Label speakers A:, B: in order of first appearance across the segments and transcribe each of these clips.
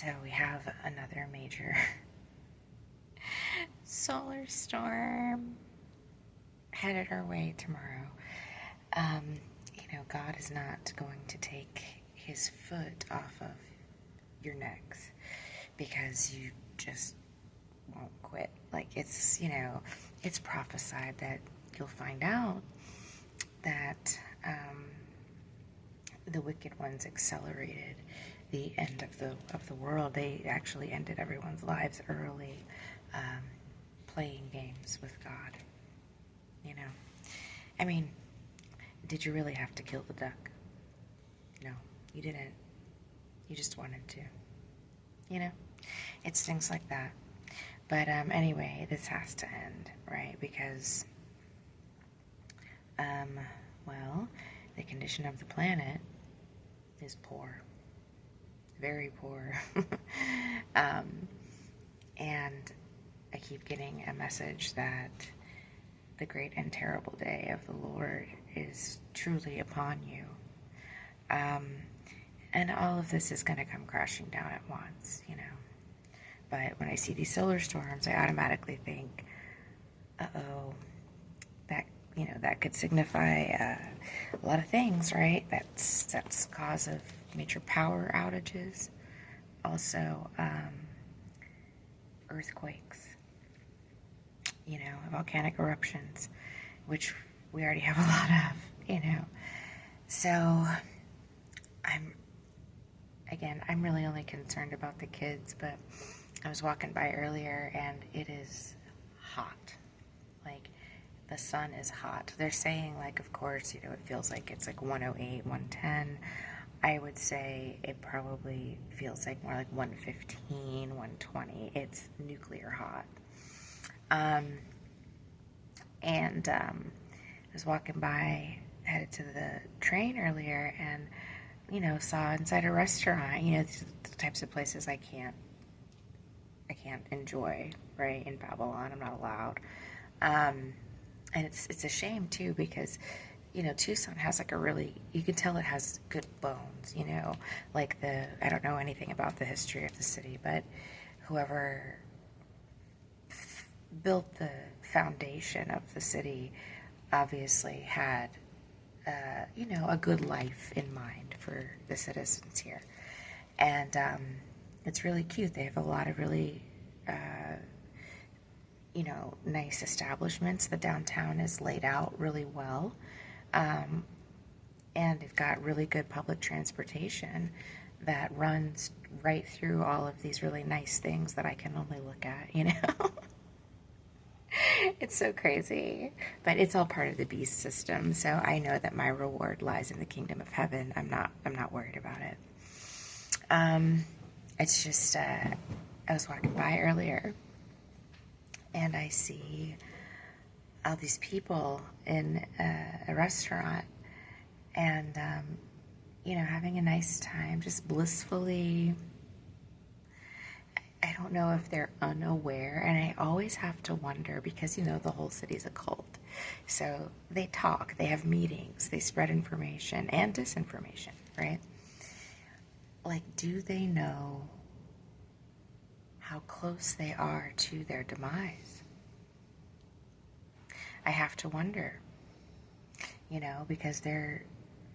A: So we have another major solar storm headed our way tomorrow. God is not going to take his foot off of your necks because you just won't quit. Like it's prophesied that you'll find out that the wicked ones accelerated the end of the world. They actually ended everyone's lives early, playing games with God. I mean, did you really have to kill the duck? No, you didn't. You just wanted to. It's things like that. But anyway, this has to end, right? Because, well, the condition of the planet is poor. Very poor. And I keep getting a message that the great and terrible day of the Lord is truly upon you. And all of this is going to come crashing down at once, But when I see these solar storms, I automatically think, uh-oh, that could signify a lot of things, right? That's cause of major power outages. Also, earthquakes, volcanic eruptions, which we already have a lot of, So, I'm really only concerned about the kids, but I was walking by earlier and it is hot. Like, the sun is hot. They're saying, like, of course, it feels like it's like 108, 110. I would say it probably feels like more like 115, 120. It's nuclear hot. I was walking by, headed to the train earlier, and saw inside a restaurant. The types of places I can't enjoy, right? In Babylon, I'm not allowed. And it's a shame too, because Tucson has like a really, you can tell it has good bones, like I don't know anything about the history of the city, but whoever built the foundation of the city obviously had, a good life in mind for the citizens here. And it's really cute. They have a lot of really, nice establishments. The downtown is laid out really well. And they've got really good public transportation that runs right through all of these really nice things that I can only look at, It's so crazy, but it's all part of the beast system. So I know that my reward lies in the kingdom of heaven. I'm not worried about it. It's just, I was walking by earlier and I see all these people in a restaurant and, having a nice time, just blissfully. I don't know if they're unaware, and I always have to wonder because, the whole city's a cult. So they talk, they have meetings, they spread information and disinformation, right? Like, do they know how close they are to their demise? I have to wonder, because they're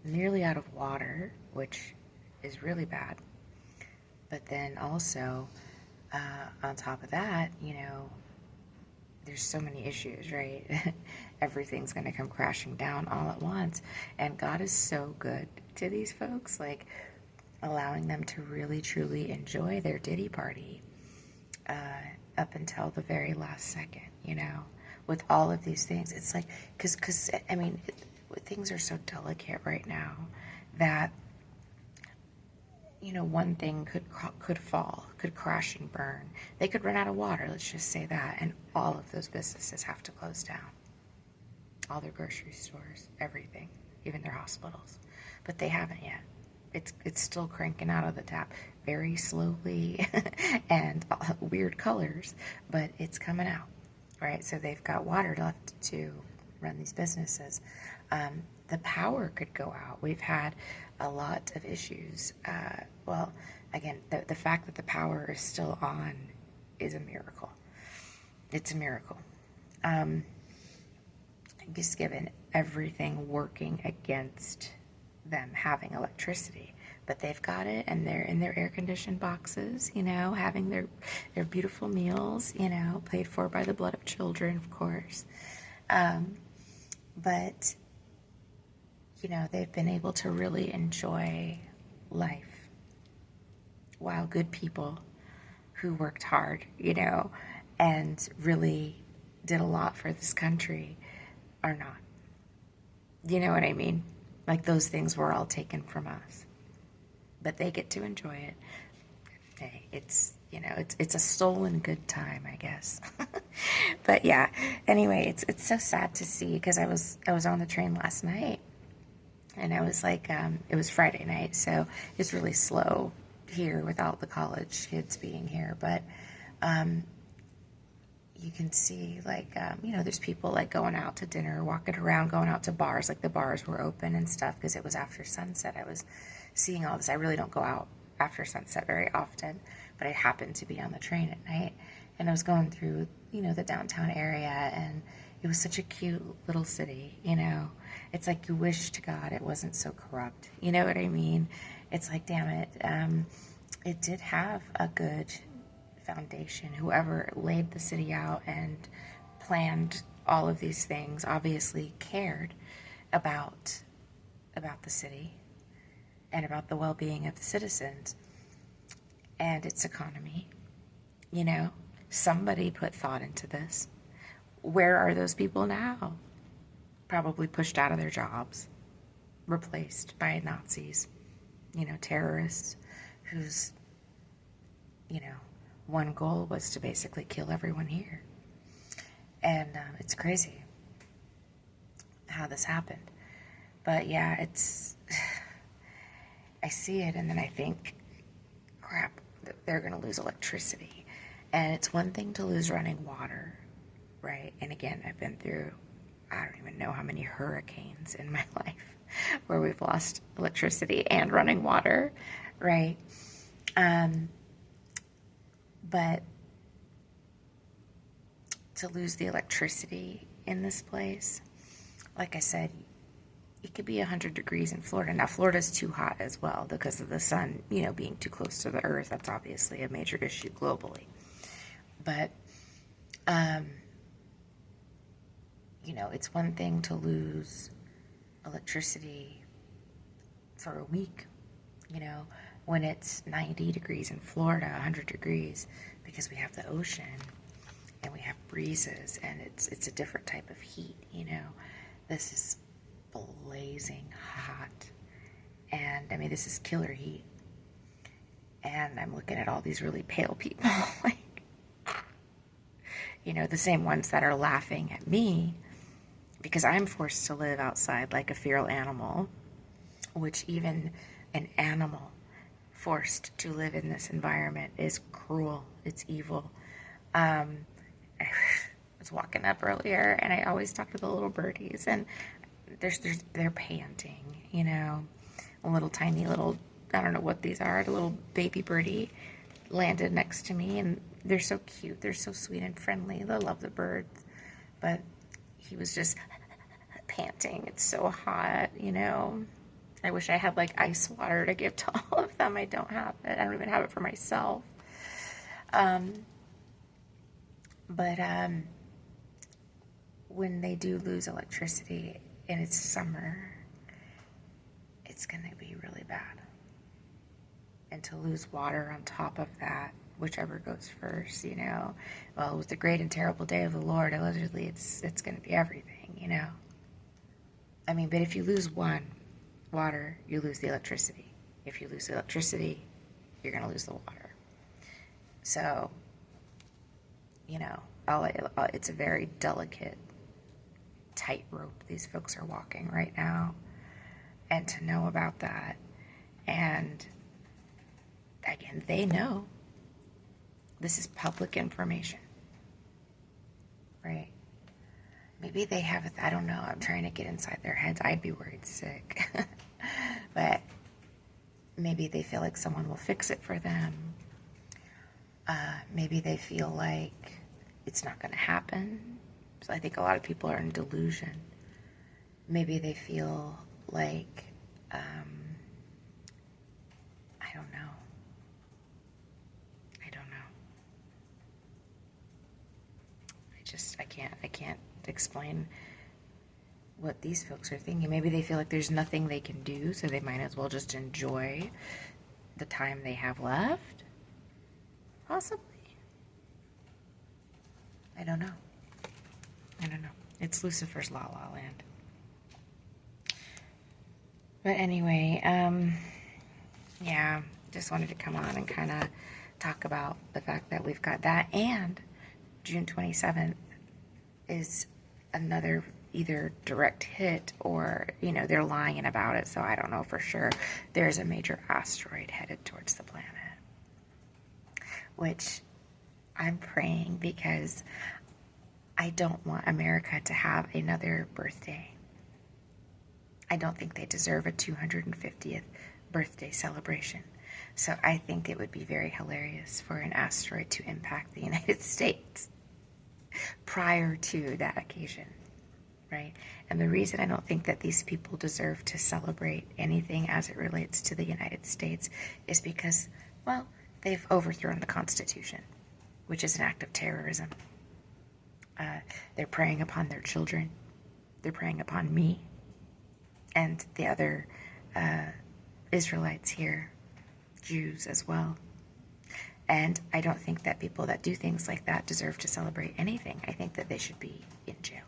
A: nearly out of water, which is really bad. But then also, on top of that, there's so many issues, right? Everything's going to come crashing down all at once. And God is so good to these folks, like allowing them to really, truly enjoy their Diddy party up until the very last second, with all of these things. It's like, because things are so delicate right now that, one thing could fall, could crash and burn. They could run out of water, let's just say that, and all of those businesses have to close down. All their grocery stores, everything, even their hospitals. But they haven't yet. It's still cranking out of the tap very slowly and weird colors, but it's coming out, right? So they've got water left to run these businesses. the power could go out. We've had a lot of issues. Well, again, the fact that the power is still on is a miracle. It's a miracle. Just given everything working against them having electricity. But they've got it, and they're in their air-conditioned boxes, having their beautiful meals, paid for by the blood of children, of course. But, they've been able to really enjoy life while good people who worked hard, and really did a lot for this country are not. You know what I mean? Like, those things were all taken from us. But they get to enjoy it. Hey, it's a stolen good time, I guess. But yeah, anyway, it's so sad to see, because I was on the train last night, and I was like, it was Friday night, so it's really slow here without the college kids being here. But you can see, like, there's people like going out to dinner, walking around, going out to bars, like the bars were open and stuff, because it was after sunset. I was seeing all this. I really don't go out after sunset very often, but I happened to be on the train at night, and I was going through, the downtown area, and it was such a cute little city, It's like you wish to God it wasn't so corrupt. You know what I mean? It's like, damn it. It did have a good foundation. Whoever laid the city out and planned all of these things obviously cared about the city and about the well-being of the citizens and its economy. Somebody put thought into this. Where are those people now? Probably pushed out of their jobs, replaced by Nazis, terrorists whose, one goal was to basically kill everyone here. And it's crazy how this happened. But yeah, I see it, and then I think, crap, they're going to lose electricity. And it's one thing to lose running water, right? And again, I've been through, I don't even know how many hurricanes in my life where we've lost electricity and running water, right? But to lose the electricity in this place, like I said, it could be 100 degrees in Florida. Now, Florida's too hot as well because of the sun, being too close to the earth. That's obviously a major issue globally. But, it's one thing to lose electricity for a week, when it's 90 degrees in Florida, 100 degrees, because we have the ocean and we have breezes, and it's a different type of heat, This is blazing hot, and I mean, this is killer heat, and I'm looking at all these really pale people, like, the same ones that are laughing at me because I'm forced to live outside like a feral animal, which even an animal forced to live in this environment is cruel. It's evil. I was walking up earlier, and I always talk to the little birdies, and they're panting, a little tiny little, I don't know what these are, a little baby birdie landed next to me, and they're so cute, they're so sweet and friendly, they love the birds, but he was just panting. It's so hot, I wish I had like ice water to give to all of them. I don't have it. I don't even have it for myself. But when they do lose electricity and it's summer, it's going to be really bad. And to lose water on top of that, whichever goes first, well, with the great and terrible day of the Lord, allegedly it's going to be everything, I mean, but if you lose water, you lose the electricity. If you lose the electricity, you're going to lose the water. So, it's a very delicate tightrope these folks are walking right now. And to know about that, and again, they know this is public information, right? Maybe they have, I don't know, I'm trying to get inside their heads. I'd be worried sick. But maybe they feel like someone will fix it for them. Maybe they feel like it's not going to happen. So I think a lot of people are in delusion. Maybe they feel like, I don't know. I don't know. I can't explain what these folks are thinking. Maybe they feel like there's nothing they can do, so they might as well just enjoy the time they have left. Possibly. I don't know. It's Lucifer's La La Land. But anyway, yeah, just wanted to come on and kind of talk about the fact that we've got that, and June 27th is another either direct hit or, they're lying about it, so I don't know for sure. There's a major asteroid headed towards the planet, which I'm praying, because I don't want America to have another birthday. I don't think they deserve a 250th birthday celebration. So I think it would be very hilarious for an asteroid to impact the United States prior to that occasion, right? And the reason I don't think that these people deserve to celebrate anything as it relates to the United States is because, well, they've overthrown the Constitution, which is an act of terrorism. They're preying upon their children. They're preying upon me and the other Israelites here, Jews as well. And I don't think that people that do things like that deserve to celebrate anything. I think that they should be in jail.